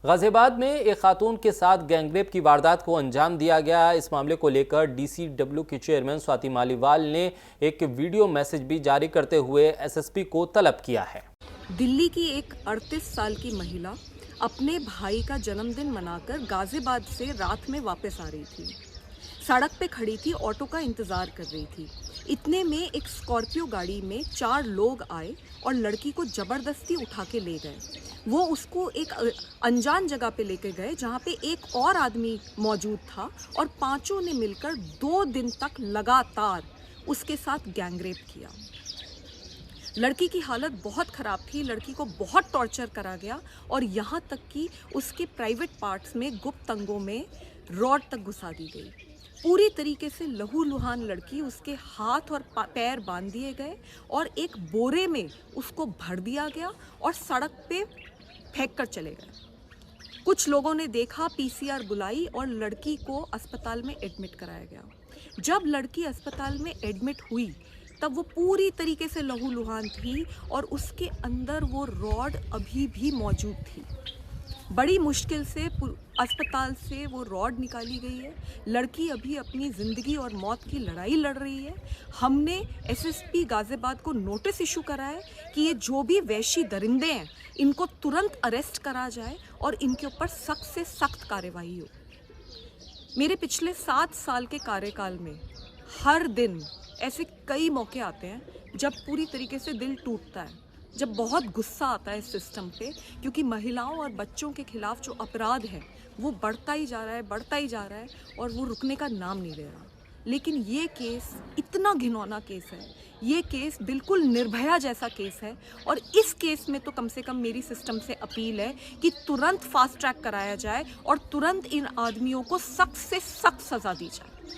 गाजियाबाद में एक खातून के साथ गैंगरेप की वारदात को अंजाम दिया गया। इस मामले को लेकर डीसीडब्ल्यू की चेयरमैन स्वाति मालीवाल ने एक वीडियो मैसेज भी जारी करते हुए एसएसपी को तलब किया है। दिल्ली की एक 38 साल की महिला अपने भाई का जन्मदिन मनाकर गाजियाबाद से रात में वापस आ रही थी। सड़क पे खड़ी थी, ऑटो का इंतजार कर रही थी। इतने में एक स्कॉर्पियो गाड़ी में 4 लोग आए और लड़की को जबरदस्ती उठा के ले गए। वो उसको एक अनजान जगह पे लेके गए जहाँ पे एक और आदमी मौजूद था और पांचों ने मिलकर 2 दिन तक लगातार उसके साथ गैंगरेप किया। लड़की की हालत बहुत ख़राब थी, लड़की को बहुत टॉर्चर करा गया और यहाँ तक कि उसके प्राइवेट पार्ट्स में, गुप्त अंगों में रॉड तक घुसा दी गई। पूरी तरीके से लहूलुहान लड़की, उसके हाथ और पैर बांध दिए गए और एक बोरे में उसको भर दिया गया और सड़क पे फेंक कर चले गए। कुछ लोगों ने देखा, पीसीआर बुलाई और लड़की को अस्पताल में एडमिट कराया गया। जब लड़की अस्पताल में एडमिट हुई तब वो पूरी तरीके से लहूलुहान थी और उसके अंदर वो रॉड अभी भी मौजूद थी। बड़ी मुश्किल से अस्पताल से वो रॉड निकाली गई है। लड़की अभी अपनी ज़िंदगी और मौत की लड़ाई लड़ रही है। हमने एसएसपी गाजियाबाद को नोटिस इशू करा है कि ये जो भी वैशी दरिंदे हैं इनको तुरंत अरेस्ट करा जाए और इनके ऊपर सख्त से सख्त कार्रवाई हो। मेरे पिछले 7 साल के कार्यकाल में हर दिन ऐसे कई मौके आते हैं जब पूरी तरीके से दिल टूटता है, जब बहुत गुस्सा आता है इस सिस्टम पे, क्योंकि महिलाओं और बच्चों के खिलाफ जो अपराध है वो बढ़ता ही जा रहा है, बढ़ता ही जा रहा है और वो रुकने का नाम नहीं ले रहा। लेकिन ये केस इतना घिनौना केस है, ये केस बिल्कुल निर्भया जैसा केस है और इस केस में तो कम से कम मेरी सिस्टम से अपील है कि तुरंत फास्ट ट्रैक कराया जाए और तुरंत इन आदमियों को सख्त से सख्त सज़ा दी जाए।